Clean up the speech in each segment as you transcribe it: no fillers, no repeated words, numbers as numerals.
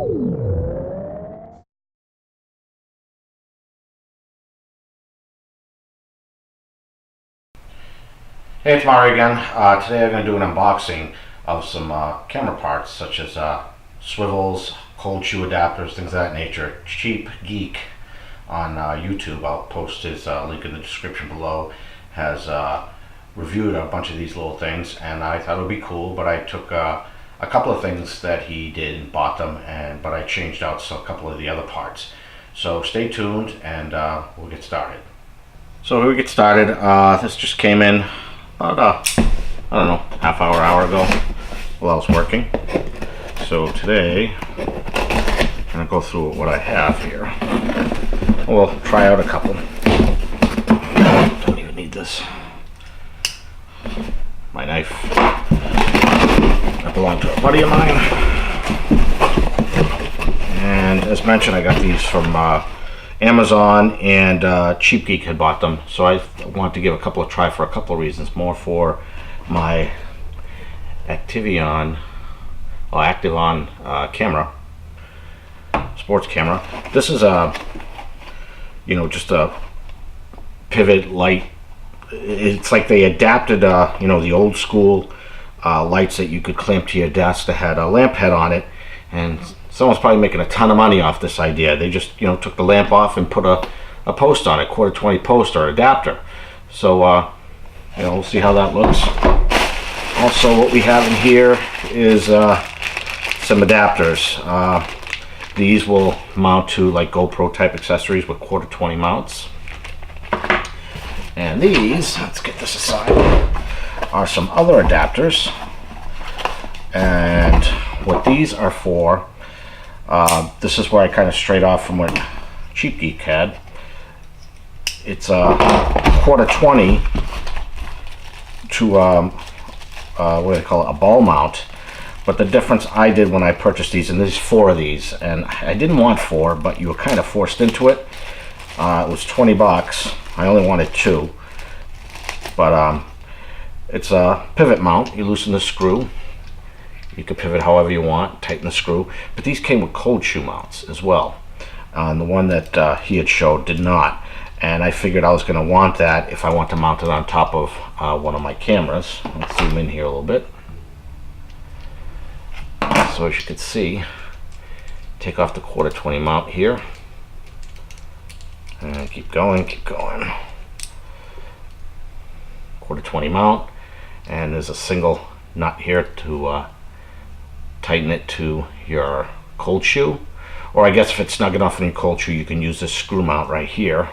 Hey, it's Mario again. Today I'm going to do an unboxing of some camera parts such as swivels, cold shoe adapters, things of that nature. Cheap Geek on YouTube, I'll post his link in the description below, has reviewed a bunch of these little things, and I thought it would be cool, but I took a couple of things that he did and bought them, but I changed out a couple of the other parts. So stay tuned and we'll get started. So here we get started. This just came in about I don't know, hour ago while I was working. So today I'm gonna go through what I have here. We'll try out a couple. Don't even need this. My knife that belonged to a buddy of mine. And as mentioned, I got these from Amazon, and Cheap Geek had bought them, so I wanted to give a couple a try for a couple of reasons. More for my Activon camera, sports camera. This is a, just a pivot light. It's like they adapted, the old school lights that you could clamp to your desk that had a lamp head on it, and someone's probably making a ton of money off this idea. They just, took the lamp off and put a post on it, quarter-20 post or adapter. So, we'll see how that looks. Also, what we have in here is some adapters. These will mount to like GoPro type accessories with quarter-20 mounts. And these, let's get this aside, are some other adapters. And what these are for, this is where I kind of strayed off from what Cheap Geek had. It's a quarter-20 to what do they call it, a ball mount. But the difference I did when I purchased these, and there's 4 of these, and I didn't want 4, but you were kind of forced into it. It was 20 bucks. I only wanted 2. But it's a pivot mount. You loosen the screw. You can pivot however you want, tighten the screw. But these came with cold shoe mounts as well. And the one that he had showed did not. And I figured I was going to want that if I want to mount it on top of one of my cameras. Let's zoom in here a little bit. So as you can see, take off the quarter-20 mount here. And keep going, keep going. Quarter-20 mount. And there's a single nut here to tighten it to your cold shoe, or I guess if it's snug enough in your cold shoe, you can use this screw mount right here.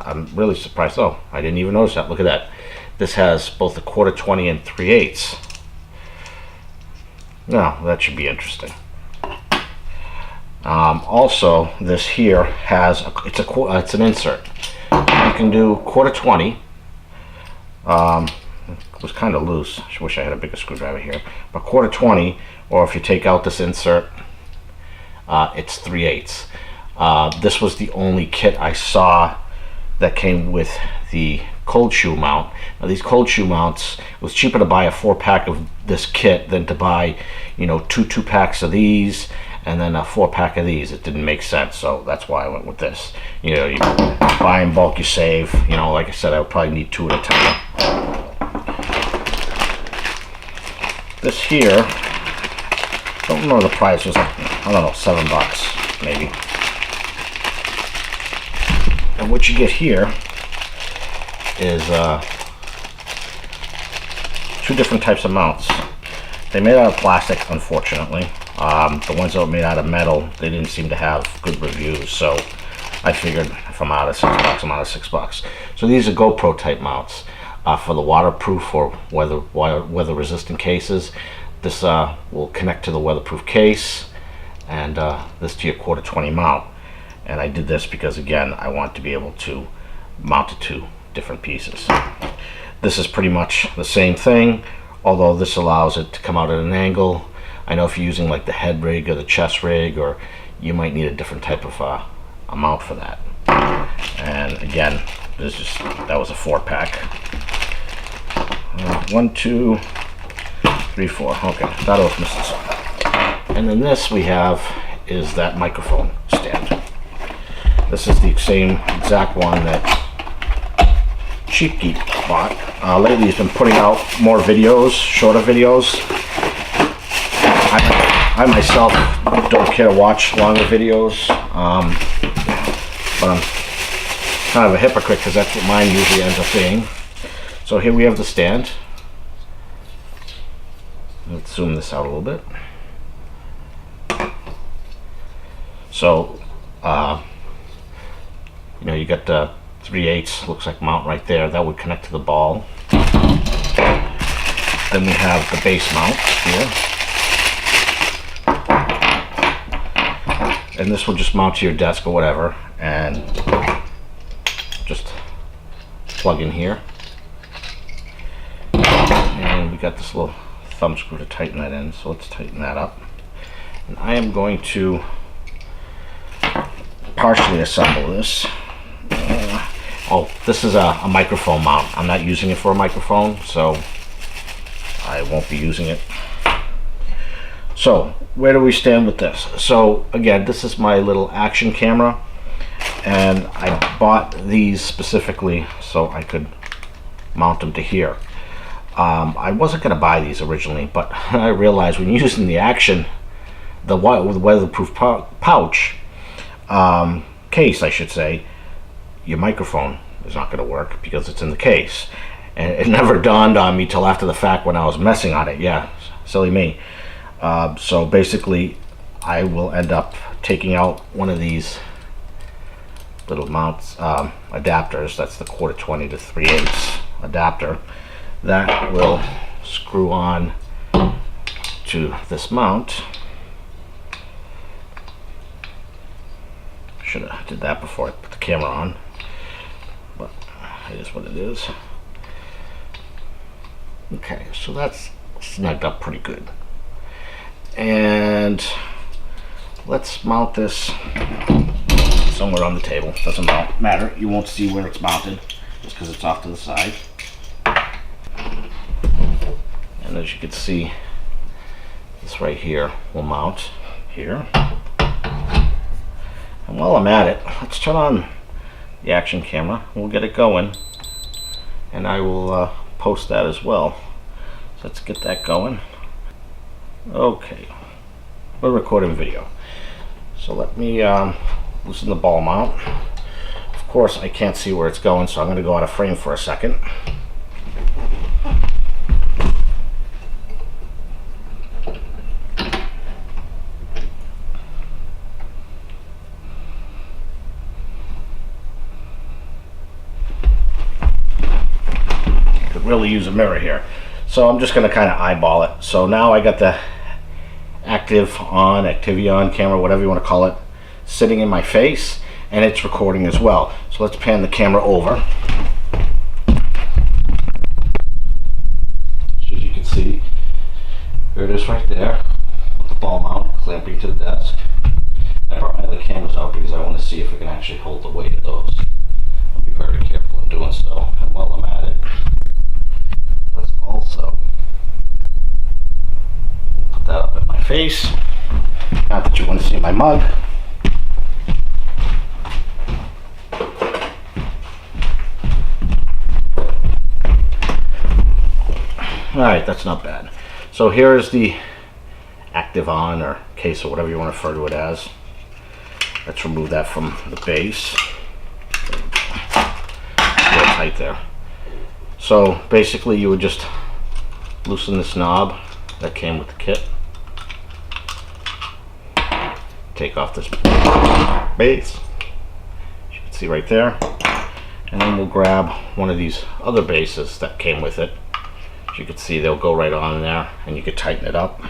I'm really surprised. Oh, I didn't even notice that. Look at that. This has both a quarter-20 and 3/8. Now that should be interesting. Also, this here has it's an insert. You can do quarter-20. It was kind of loose. I wish I had a bigger screwdriver here. But quarter-20, or if you take out this insert, it's 3/8. This was the only kit I saw that came with the cold shoe mount. Now these cold shoe mounts, it was cheaper to buy a 4-pack of this kit than to buy, 2 packs of these and then a 4-pack of these. It didn't make sense, so that's why I went with this. You buy in bulk, you save. Like I said, I would probably need 2 at a time. This here, don't remember the price, it was like, I don't know, 7 bucks maybe. And what you get here is 2 different types of mounts. They made out of plastic, unfortunately. The ones that were made out of metal, they didn't seem to have good reviews, so I figured if I'm out of 6 bucks, I'm out of 6 bucks. So these are GoPro type mounts. For the waterproof or weather resistant cases. This will connect to the weatherproof case, and this to your quarter-20 mount. And I did this because, again, I want to be able to mount it to different pieces. This is pretty much the same thing, although this allows it to come out at an angle. I know if you're using like the head rig or the chest rig, or you might need a different type of a mount for that. And again, that was a 4-pack. 1, 2, 3, 4. Okay, that was missing something. And then this we have is that microphone stand. This is the same exact one that Cheap Geek bought. Lately he's been putting out more videos, shorter videos. I myself don't care to watch longer videos, but I'm kind of a hypocrite because that's what mine usually ends up being. So here we have the stand. Let's zoom this out a little bit. So, you know, you got the 3/8, looks like mount right there. That would connect to the ball. Then we have the base mount here. And this will just mount to your desk or whatever, and just plug in here. And we got this little thumb screw to tighten that in, so let's tighten that up. And I am going to partially assemble this. Oh, this is a microphone mount. I'm not using it for a microphone, so I won't be using it. So where do we stand with this? So again, this is my little action camera, and I bought these specifically so I could mount them to here. I wasn't going to buy these originally, but I realized when using the action, the weatherproof pouch case, I should say, your microphone is not going to work because it's in the case. And it never dawned on me till after the fact when I was messing on it. Yeah, silly me. So basically I will end up taking out one of these little mounts, adapters. That's the 1/4 to 3/8 adapter that will screw on to this mount. Should have did that before I put the camera on, but it is what it is. Okay, so that's snugged up pretty good. And let's mount this somewhere on the table. Doesn't matter. You won't see where it's mounted just because it's off to the side. And as you can see, this right here will mount here. And while I'm at it, let's turn on the action camera. We'll get it going, and I will post that as well. So let's get that going. Okay, we're recording video. So let me loosen the ball mount. Of course, I can't see where it's going, so I'm going to go out of frame for a second. Really use a mirror here, so I'm just going to kind of eyeball it. So now I got the Activion camera, whatever you want to call it, sitting in my face, and it's recording as well. So let's pan the camera over. So as you can see, there it is right there with the ball mount clamping to the desk. I brought my other cameras out because I want to see if I can actually hold the weight of those. I'll be very careful in doing so. And while I'm at it, let's also put that up at my face. Not that you want to see my mug. Alright, that's not bad. So here is the Active-On or case or whatever you want to refer to it as. Let's remove that from the base. Real tight there. So basically you would just loosen this knob that came with the kit. Take off this base, as you can see right there, and then we'll grab one of these other bases that came with it. As you can see, they'll go right on there and you can tighten it up.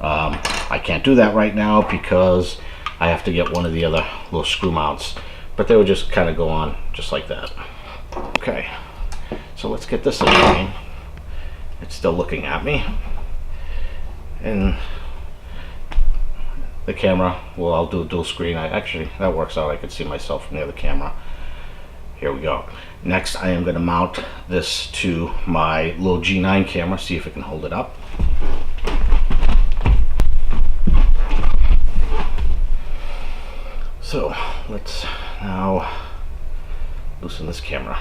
I can't do that right now because I have to get one of the other little screw mounts, but they would just kind of go on just like that. Okay, so let's get this in frame. It's still looking at me, and the camera, well, I'll do a dual screen. Actually, that works out. I can see myself from the other camera. Here we go. Next, I am going to mount this to my little G9 camera, see if it can hold it up. So let's now loosen this camera.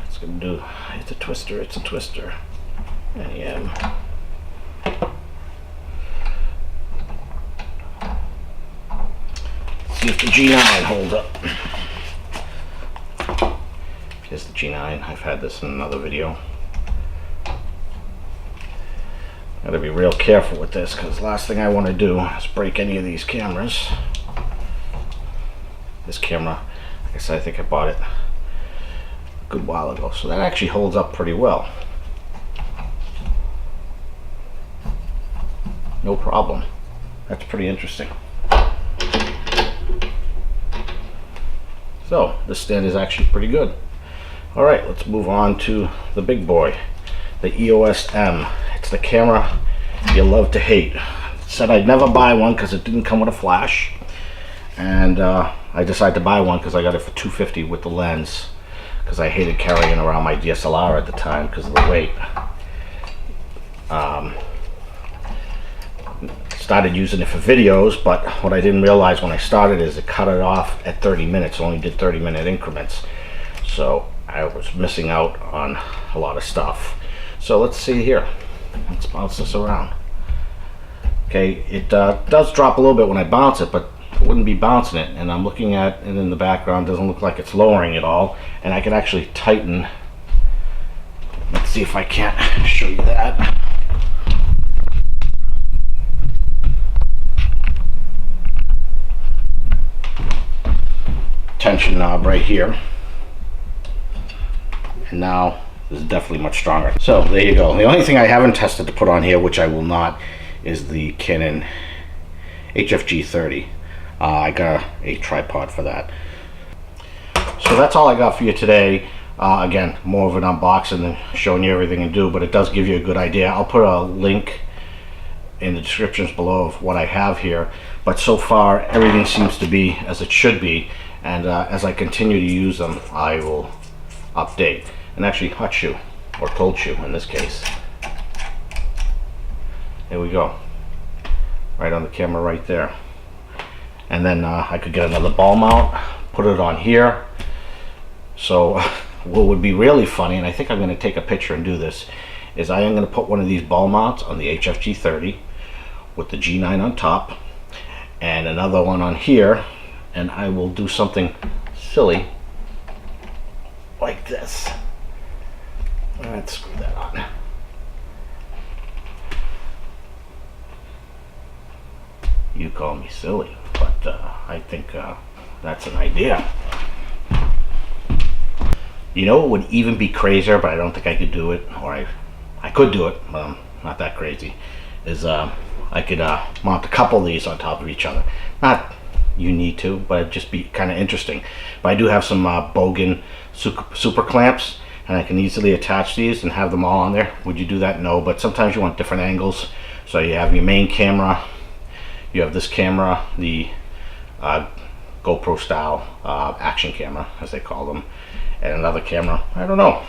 It's gonna do, it's a twister, it's a twister. NEM. See if the G9 holds up. Here's the G9. I've had this in another video. Gotta be real careful with this, because the last thing I want to do is break any of these cameras. This camera, like I said, I think I bought it a good while ago, so that actually holds up pretty well. No problem. That's pretty interesting. So this stand is actually pretty good. All right, let's move on to the big boy, the EOS M. It's the camera you love to hate. Said I'd never buy one because it didn't come with a flash, and I decided to buy one because I got it for $250 with the lens, because I hated carrying around my DSLR at the time because of the weight. Started using it for videos, but what I didn't realize when I started is it cut it off at 30 minutes, only did 30-minute increments. So I was missing out on a lot of stuff. So let's see here. Let's bounce this around. Okay, it does drop a little bit when I bounce it, but I wouldn't be bouncing it. And I'm looking at it in the background, doesn't look like it's lowering at all. And I can actually tighten. Let's see if I can't show you that. Tension knob right here, and now this is definitely much stronger. So there you go. The only thing I haven't tested to put on here, which I will not, is the Canon HFG 30. I got a tripod for that. So that's all I got for you today. Again, more of an unboxing than showing you everything I do, but it does give you a good idea. I'll put a link in the descriptions below of what I have here, but so far everything seems to be as it should be. And as I continue to use them, I will update. And actually hot shoe, or cold shoe in this case. There we go. Right on the camera right there. And then I could get another ball mount, put it on here. So what would be really funny, and I think I'm going to take a picture and do this, is I am going to put one of these ball mounts on the HFG 30 with the G9 on top, and another one on here. And I will do something silly like this. Let's screw that on. You call me silly, but I think that's an idea. You know, it would even be crazier, but I don't think I could do it, or I could do it, but I'm not that crazy, is I could mount a couple of these on top of each other. Not you need to, but it'd just be kind of interesting. But I do have some Bogan super clamps, and I can easily attach these and have them all on there. Would you do that? No, but sometimes you want different angles. So you have your main camera, you have this camera, the GoPro style action camera, as they call them, and another camera. I don't know.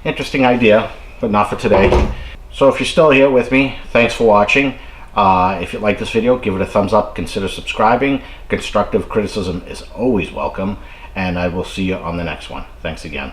Interesting idea, but not for today. So if you're still here with me, thanks for watching. If you like this video, give it a thumbs up, consider subscribing. Constructive criticism is always welcome, and I will see you on the next one. Thanks again.